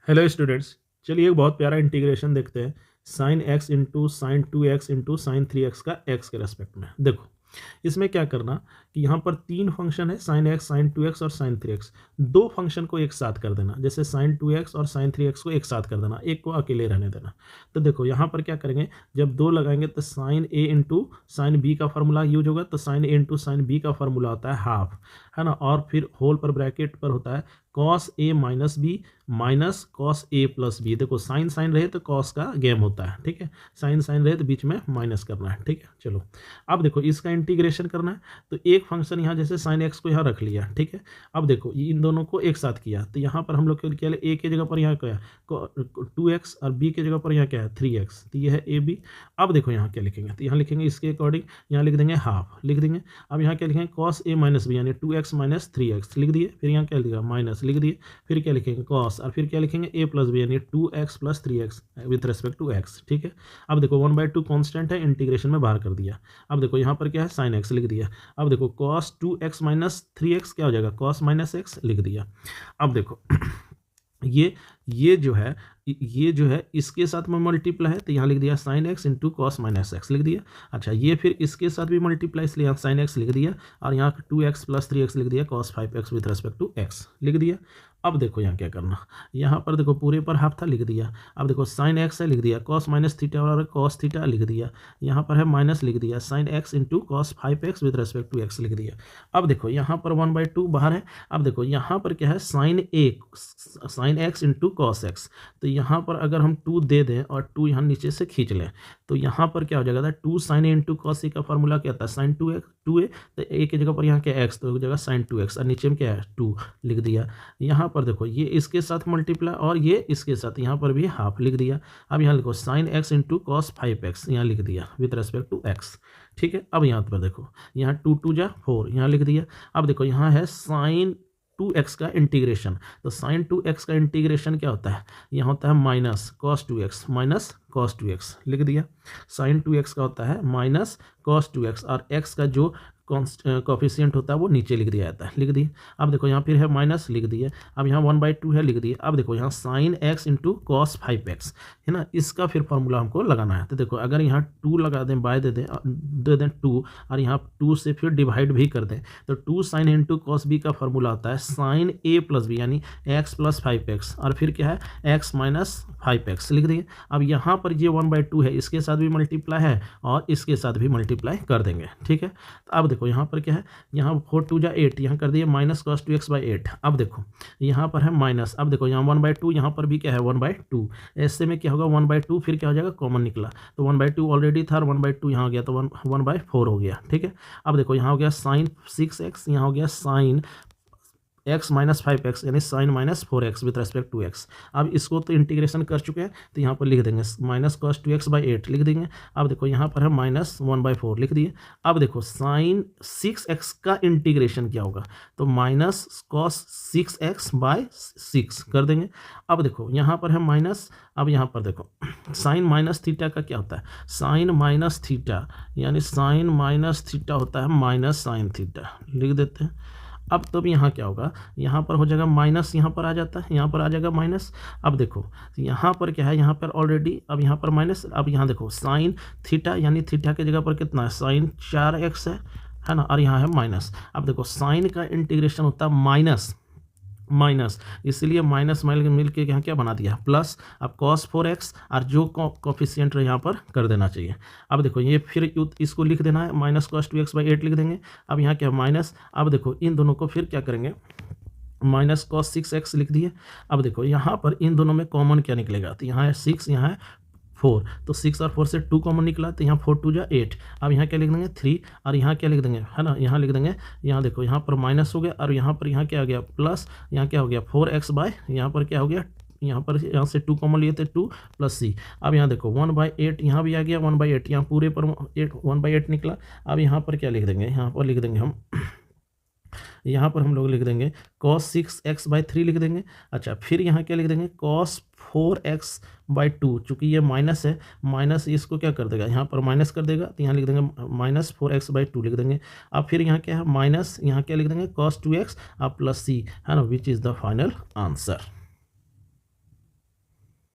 Hello students, चलिए एक बहुत प्यारा इंटीग्रेशन देखते हैं। Sign x into sine 2x into sine 3x का x के रेस्पेक्ट में। देखो इसमें क्या करना कि यहाँ पर तीन फंक्शन है, साइन एक्स, साइन 2x और साइन 3x। दो फंक्शन को एक साथ कर देना, जैसे साइन 2x और साइन 3x को एक साथ कर देना, एक को अकेले रहने देना। तो देखो यहाँ पर क्या करेंगे, जब दो लगाएंगे तो साइन ए इंटू साइन बी का फार्मूला यूज होगा। तो साइन ए इंटू साइन बी का फार्मूला होता है हाफ, है ना। और फिर होल पर ब्रैकेट पर होता है cos A minus B minus cos A plus B. देखो साइन साइन रहे तो कॉस का गेम होता है, ठीक है। साइन साइन रहे तो बीच में माइनस करना है, ठीक है। चलो अब देखो इसका इंटीग्रेशन करना है। तो एक फंक्शन यहाँ जैसे साइन एक्स को यहाँ रख लिया, ठीक है। अब देखो इन दोनों को एक साथ किया तो यहाँ पर हम लोग क्या ए की जगह पर यहाँ क्या है 2x और बी की जगह पर यहाँ क्या है 3x। तो ये है ए बी। अब देखो यहाँ क्या लिखेंगे, तो यहाँ लिखेंगे इसके अकॉर्डिंग, यहाँ लिख देंगे हाफ, लिख देंगे। अब यहाँ क्या लिखेंगे कॉस ए माइनस बी यानी 2x माइनस 3x लिख दिए। फिर यहाँ क्या लिखा माइनस लिख दिए। फिर क्या लिखेंगे कॉस, और फिर क्या लिखेंगे ए प्लस बी यानी 2x plus 3x with respect to x, ठीक है। अब देखो 1/2 कॉन्स्टेंट है, इंटीग्रेशन में बाहर कर दिया। अब देखो यहाँ पर क्या है साइन एक्स लिख दिया। अब देखो कॉस 2x माइनस 3x क्या हो जाएगा कॉस माइनस एक्स लिख दिया। अब देखो ये जो है इसके साथ में मल्टीप्लाई है तो यहाँ लिख दिया sine x into cos minus x लिख दिया। अच्छा ये फिर इसके साथ भी मल्टीप्लाई, इसलिए यहाँ साइन एक्स लिख दिया और यहाँ 2x प्लस 3x लिख दिया, cos 5x with respect to x लिख दिया। अब देखो यहाँ क्या करना, यहाँ पर देखो पूरे पर हाफ था लिख दिया। अब देखो साइन एक्स है लिख दिया, कॉस माइनस थीटा और कॉस थीटा लिख दिया। यहाँ पर है माइनस लिख दिया, sine x into cos 5x with respect to x लिख दिया। अब देखो यहाँ पर 1/2 बाहर है। अब देखो यहाँ पर क्या है sign x into cos x. तो यहाँ पर अगर हम 2 दे दें और 2 यहाँ नीचे से खींच लें तो यहाँ पर क्या हो जाएगा 2 sign A into cos A का फॉर्मूला क्या था साइन 2a। तो ए की जगह पर यहाँ क्या x, तो जगह साइन 2x और नीचे में क्या है 2 लिख दिया। यहाँ पर देखो ये इसके साथ मल्टीप्लाई और ये इसके साथ, यहाँ पर भी हाफ लिख दिया। अब यहाँ लिखो sign x into cos 5x यहाँ लिख दिया विथ रेस्पेक्ट टू x, ठीक है। अब यहाँ पर देखो यहाँ 2 2 जा 4 यहाँ लिख दिया। अब देखो यहाँ है साइन 2x का इंटीग्रेशन। तो साइन 2x का इंटीग्रेशन क्या होता है, यहाँ होता है माइनस कॉस 2x लिख दिया। साइन 2x का होता है माइनस कॉस 2x और x का जो कोफिशिएंट होता है वो नीचे लिख दिया जाता है, लिख दिए। अब देखो यहाँ फिर है माइनस लिख दिए। अब यहाँ 1/2 है लिख दिए। अब देखो यहाँ sign x into cos 5x है ना, इसका फिर फॉर्मूला हमको लगाना है। तो देखो अगर यहाँ 2 लगा दें, बाय दे दें 2 और यहाँ 2 से फिर डिवाइड भी कर दें तो 2 साइन इंटू कॉस बी का फॉर्मूला होता है साइन ए प्लस बी यानी x प्लस 5x और फिर क्या है x माइनस 5x लिख दिए। अब यहाँ पर ये 1/2 है, इसके साथ भी मल्टीप्लाई है और इसके साथ भी मल्टीप्लाई कर देंगे, ठीक है। तो अब देखो यहाँ पर क्या है, यहाँ 4 2 जा 8 यहाँ कर दिए माइनस कॉस 2x/8। अब देखो यहाँ पर है माइनस। अब देखो यहाँ 1/2 यहाँ पर भी क्या है 1/2। ऐसे में क्या होगा 1/2 फिर क्या हो जाएगा कॉमन निकला तो 1/2 ऑलरेडी था और 1/2 यहाँ हो गया तो 1/4 हो गया, ठीक है। अब देखो यहाँ हो गया साइन 6x, यहाँ हो गया साइन x माइनस 5x यानी sine minus 4x with respect to x। अब इसको तो इंटीग्रेशन कर चुके हैं तो यहाँ पर लिख देंगे माइनस कॉस 2x/8 लिख देंगे। अब देखो यहाँ पर है माइनस 1/4 लिख दिए। अब देखो साइन 6x का इंटीग्रेशन क्या होगा तो माइनस कॉस 6x/6 कर देंगे। अब देखो यहाँ पर है माइनस। अब यहाँ पर देखो साइन माइनस थीटा का क्या होता है साइन माइनस थीटा यानी साइन माइनस थीटा होता है माइनस साइन थीटा लिख देते हैं। अब तो भी यहाँ क्या होगा, यहाँ पर हो जाएगा माइनस, यहाँ पर आ जाता है, यहाँ पर आ जाएगा माइनस। अब देखो यहाँ पर क्या है, यहाँ पर ऑलरेडी अब यहाँ पर माइनस। अब यहाँ देखो साइन थीटा यानी थीटा की जगह पर कितना है साइन 4x है ना, और यहाँ है माइनस। अब देखो साइन का इंटीग्रेशन होता है माइनस, इसलिए माइनस मिल के यहाँ क्या बना दिया प्लस। अब cos 4x और जो कोफिशिएंट यहाँ पर कर देना चाहिए। अब देखो ये फिर इसको लिख देना है माइनस कॉस 2x/8 लिख देंगे। अब यहाँ क्या माइनस। अब देखो इन दोनों को फिर क्या करेंगे माइनस कॉस 6x लिख दिए। अब देखो यहाँ पर इन दोनों में कॉमन क्या निकलेगा तो यहाँ है 6 यहाँ है 4 तो 6 और 4 से 2 कॉमन निकला तो यहाँ 4 2 जा 8। अब यहाँ क्या लिख देंगे 3 और यहाँ क्या लिख देंगे है ना, यहाँ लिख देंगे। यहाँ देखो यहाँ पर माइनस हो गया और यहाँ पर यहाँ क्या आ गया प्लस। यहाँ क्या हो गया 4x/ यहाँ पर क्या हो गया, यहाँ से 2 कॉमन लिए थे 2 प्लस c। अब यहाँ देखो 1/8 यहाँ भी आ गया 1/8 यहाँ पूरे पर 1/8 निकला। अब यहाँ पर क्या लिख देंगे, यहाँ पर लिख देंगे हम यहाँ पर हम लोग लिख देंगे cos 6x/3 लिख देंगे। अच्छा फिर यहाँ क्या लिख देंगे cos 4x/2। चूँकि ये माइनस है, माइनस इसको क्या कर देगा यहाँ पर माइनस कर देगा तो यहाँ लिख देंगे माइनस 4x/2 लिख देंगे। अब फिर यहाँ क्या है माइनस, यहाँ क्या लिख देंगे cos 2x अब प्लस c है ना, which is the final answer.